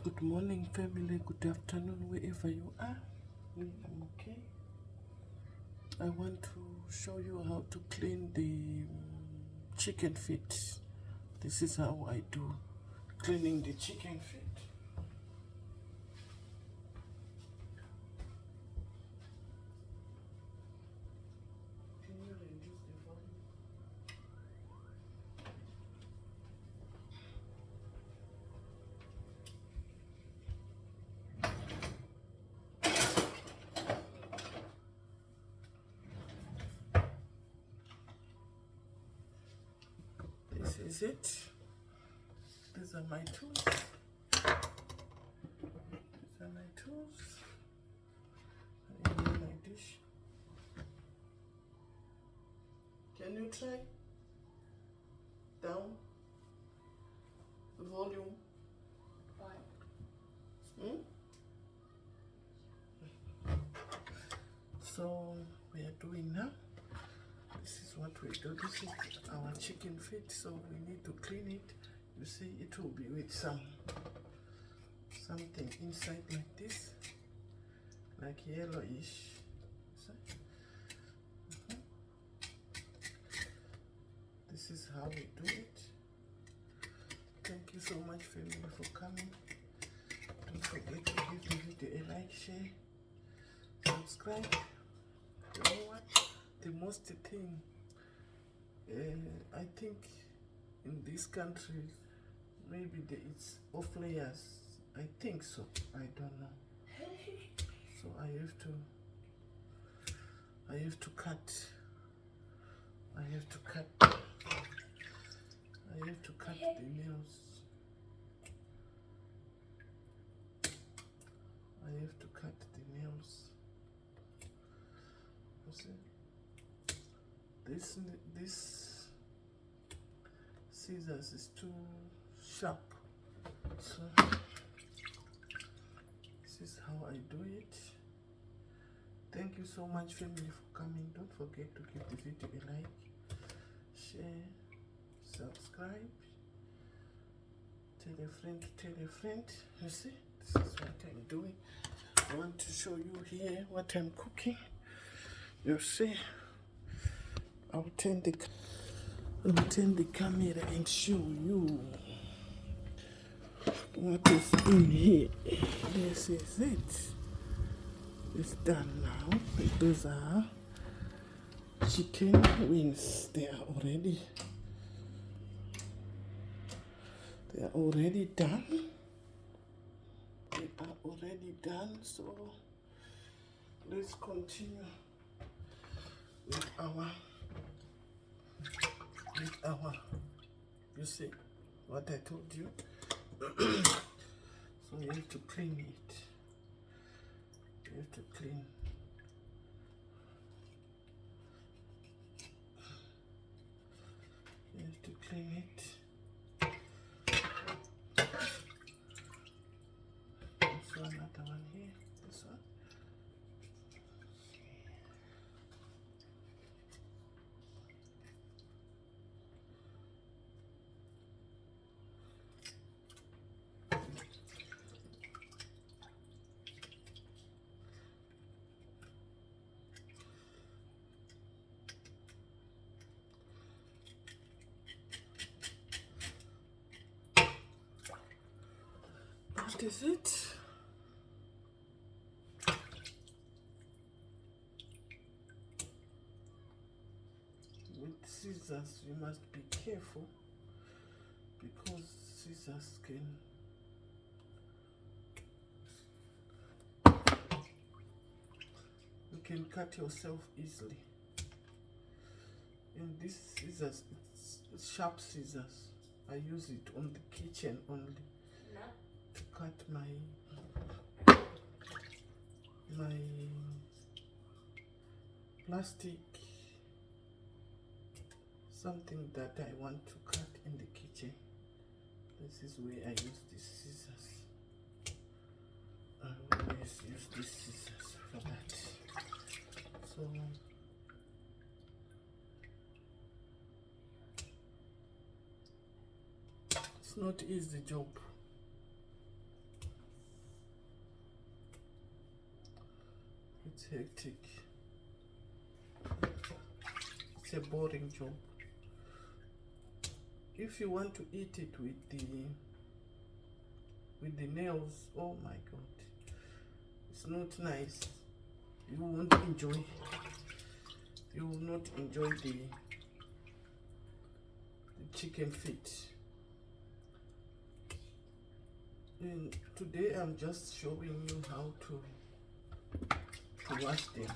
Good morning, family. Good afternoon, wherever you are. I'm okay. I want to show you how to clean the chicken feet. This is how I do cleaning the chicken feet. Can you reduce the volume? This is it. These are my tools. These are my tools. And my dish. Can you try? Down. The volume. So we are doing now. This is what we do. This is our chicken feet, so we need to clean it. You see, it will be with something inside like this, like yellowish. This is how we do it. Thank you so much, family, for coming. Don't forget to give the video a like, share, subscribe. You know what? The most thing, I think in this country, maybe it's off layers. I think so. I don't know. So I have to cut. I have to cut the nails. I have to cut the nails. You see? This scissors is too sharp, so this is how I do it. Thank you so much, family, for coming. Don't forget to give the video a like, share, subscribe, tell a friend to tell a friend. You see, this is what I'm doing. I want to show you here what I'm cooking. You see, I'll turn the camera and show you what is in here. This is it. It's done now. Those are chicken wings. They are already done. They are already done. So let's continue with our you see what I told you. So you have to clean it. You have to clean. You have to clean it. Also another one here. This one. That is it. With scissors, you must be careful because scissors you can cut yourself easily. And this scissors, it's sharp scissors. I use it on the kitchen only to cut my plastic, something that I want to cut in the kitchen. This is where I use these scissors. I always use these scissors for that. So it's not easy job. It's hectic. It's a boring job. If you want to eat it with the nails, oh my god, it's not nice. You won't enjoy. You will not enjoy the chicken feet. And today I'm just showing you how to wash them.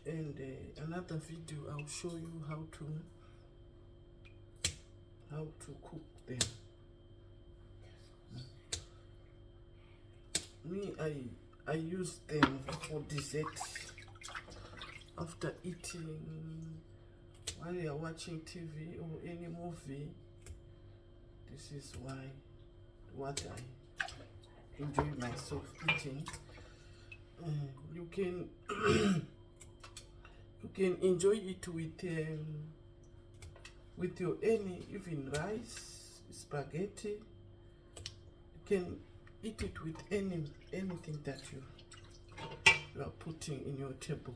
And another video I'll show you how to cook them. Me, I use them for dessert after eating, while you are watching TV or any movie. This is what I enjoy myself eating. You can you can enjoy it with your even rice, spaghetti. You can eat it with anything that you are putting in your table.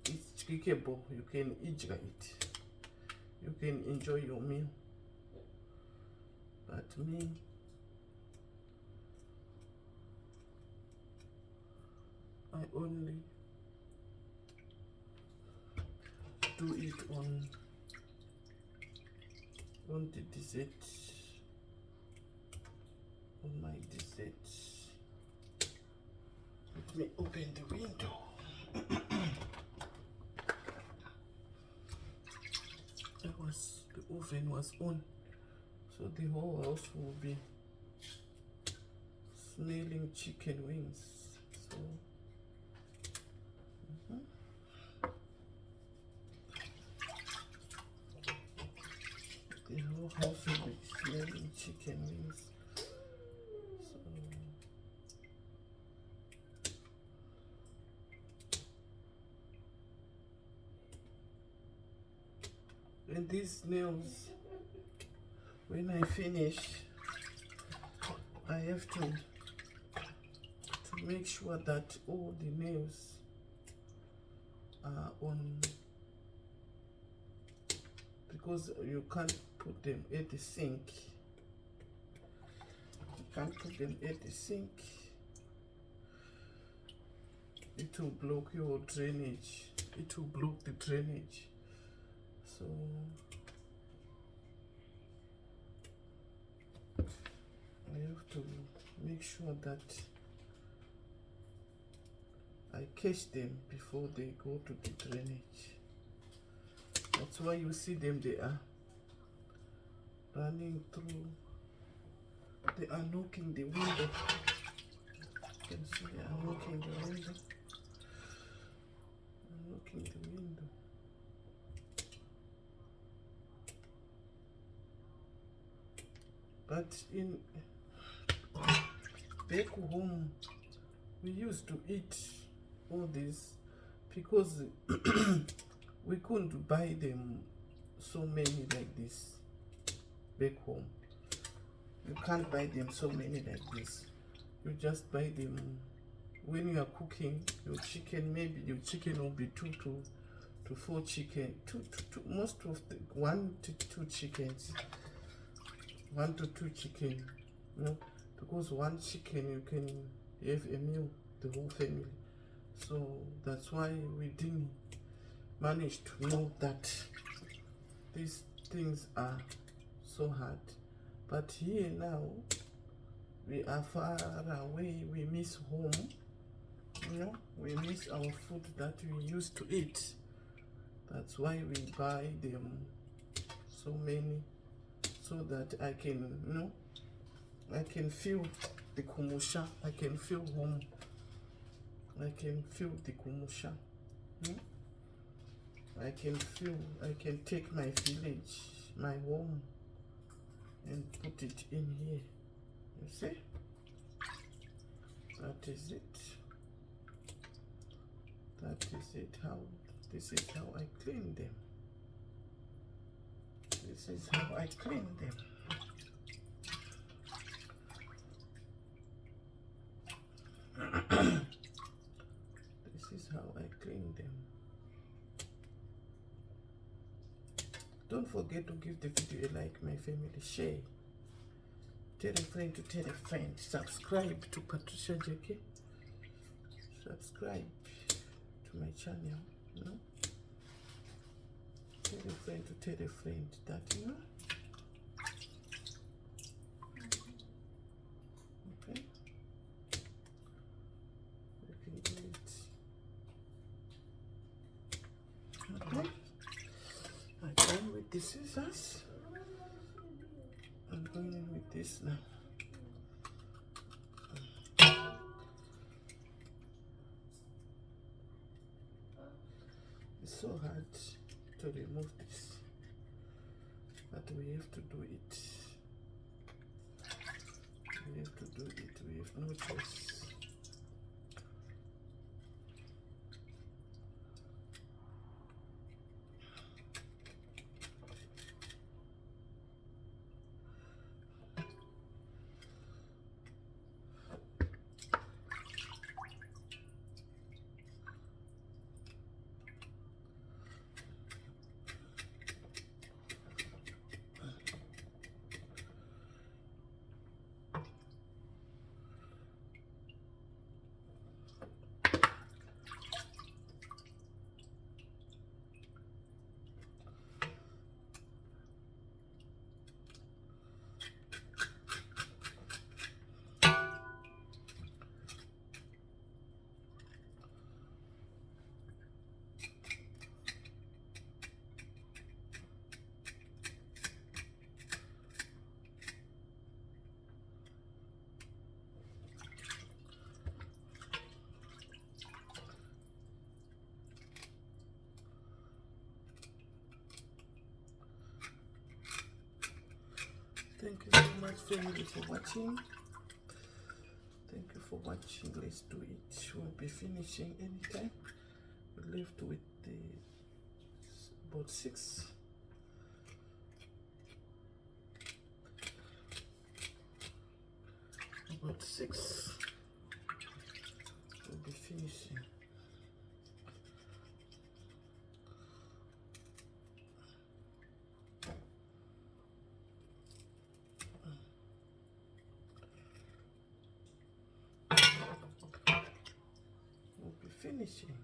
It's clickable. You can eat it. You can enjoy your meal. But me, I only do it on the dessert, on my dessert. Let me open the window. The oven was on, so the whole house will be smelling chicken wings. So the whole house will be smelling chicken wings. And these nails, when I finish, I have to make sure that all the nails are on, because you can't put them at the sink. You can't put them at the sink. It will block your drainage. It will block the drainage. So I have to make sure that I catch them before they go to the drainage. That's why you see them, they are running through, they are knocking the window. You can see they are knocking the window. Knocking the window. But in back home, we used to eat all this because we couldn't buy them so many like this back home. You can't buy them so many like this. You just buy them when you are cooking your chicken. Maybe your chicken will be 2 to 4 chicken, most of the 1 to 2 chickens. 1 to 2 chicken, you know, because 1 chicken you can have a meal, the whole family. So that's why we didn't manage to know that these things are so hard. But here now, we are far away, we miss home, you know, we miss our food that we used to eat. That's why we buy them so many, so that I can, you know, I can feel the kumusha, I can feel home, I can feel the kumusha. I can feel, I can take my village, my home, and put it in here. You see? That is it. That is it. This is how I clean them. This is how I clean them. forget to give the video a like, my family. Share. Tell a friend to tell a friend. Subscribe to Patricia JK. Subscribe to my channel. You know? Tell a friend to tell a friend that, you know. Okay. We can do it. Okay. I'm done with the scissors. I'm going in with this now. It's so hard to remove this, but we have to do it. We have to do it. We have no choice. Thank you so much, family, for watching. Thank you for watching. Let's do it. We'll be finishing anytime. We're left with the about 6. About 6. We'll be finishing. Finishing.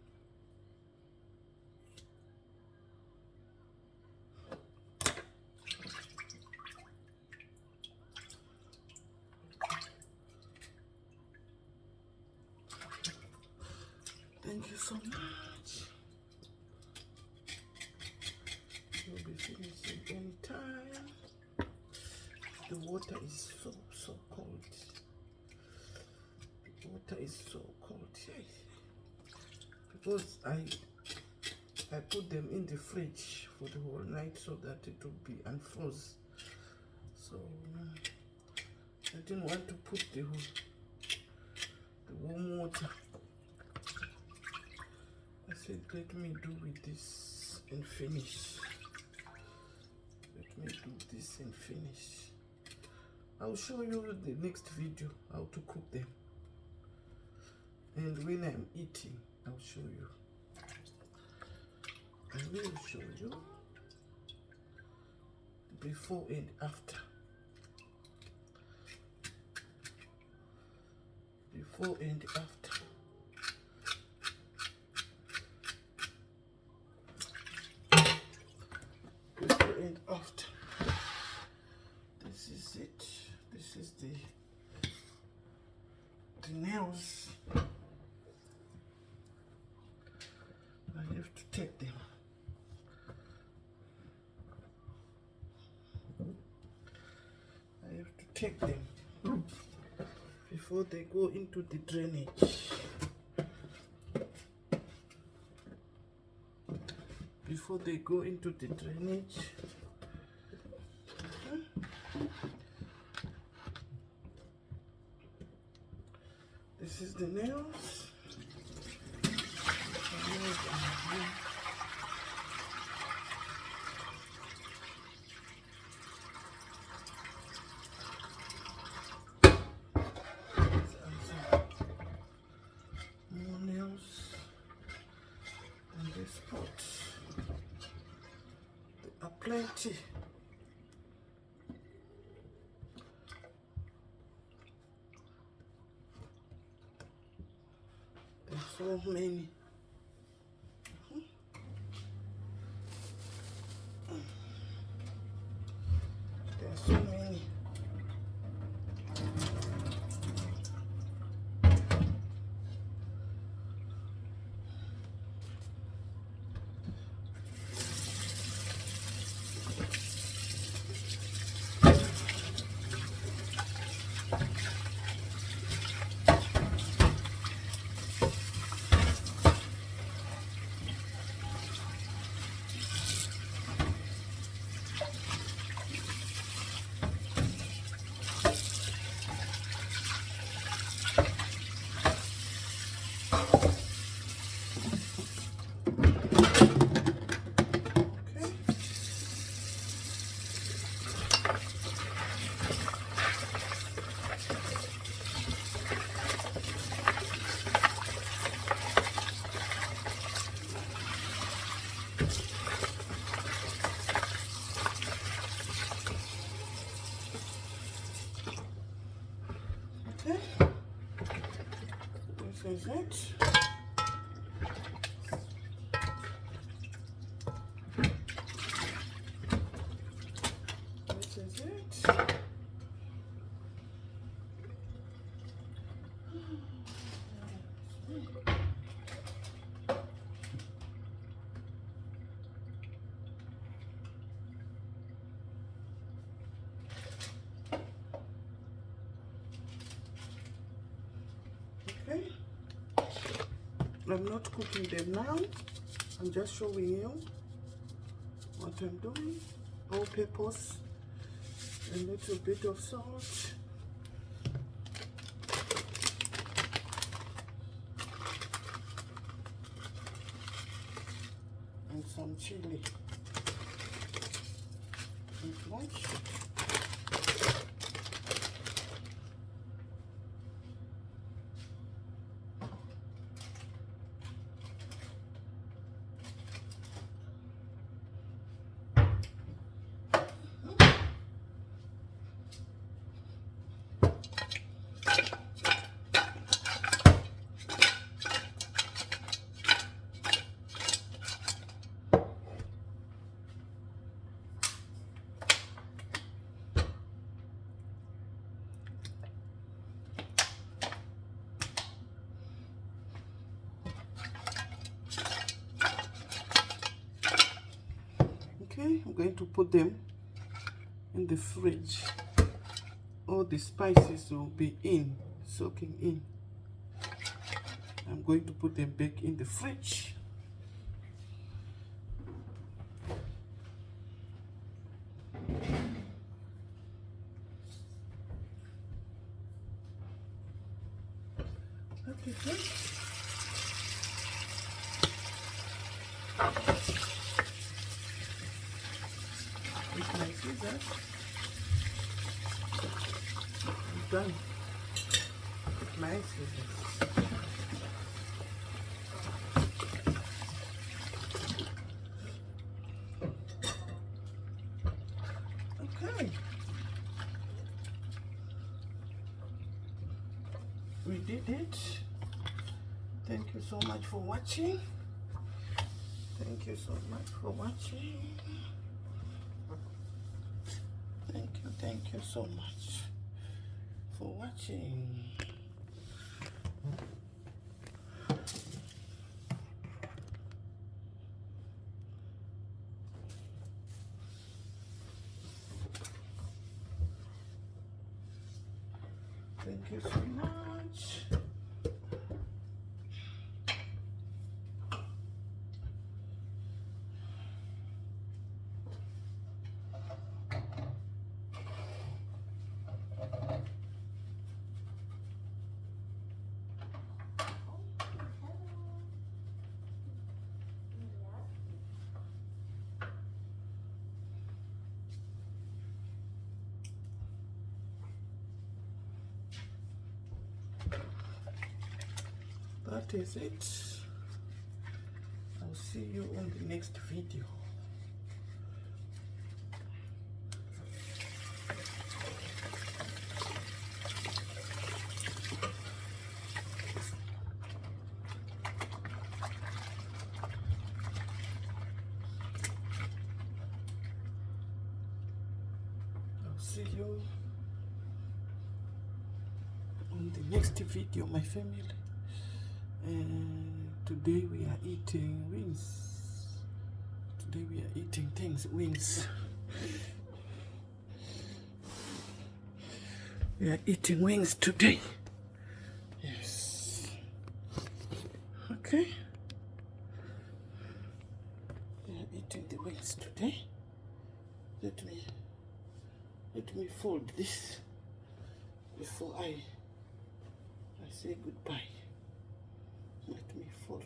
Thank you so much. You'll be finishing anytime. The water is so cold. The water is so cold. Yes. Because I put them in the fridge for the whole night so that it would be unfroze. So I didn't want to put the warm water. I said, let me do with this and finish. Let me do this and finish. I'll show you the next video how to cook them. And when I'm eating, I'll show you. I will show you before and after. Before and after. Before and after. This is it. This is the nails. I have to take them. I have to take them before they go into the drainage. Before they go into the drainage. This is the nails. More nails in this pot. There are plenty. so many. There are so many. Okay, this is it. This is it. Okay, I'm not cooking them now. I'm just showing you what I'm doing. All peppers, a little bit of salt, and some chili. Not much. Okay, I'm going to put them in the fridge. All the spices will be soaking in. I'm going to put them back in the fridge. Okay, good. With my scissors, I'm done with my scissors. Okay, we did it. Thank you so much for watching. Thank you so much for watching. Thank you so much for watching. Thank you so much. That is it. I'll see you on the next video. see you on the next video, my family. Today we are eating wings. Today we are eating wings. We are eating wings today. Yes. Okay. We are eating the wings today. Let me fold this before I say goodbye. Let me fold.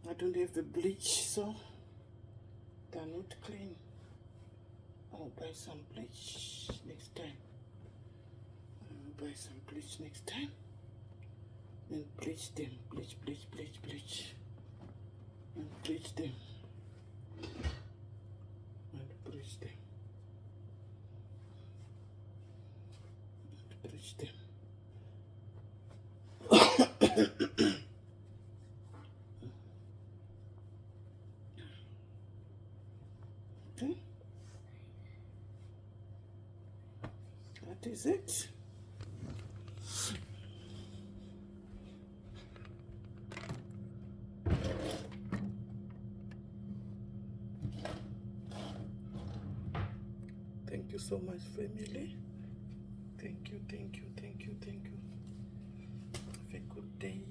I don't have the bleach, so they're not clean. I'll buy some bleach next time. And bleach them. Bleach. And bleach them. Okay. That is it. Thank you so much, family. Thank you. Have a good day.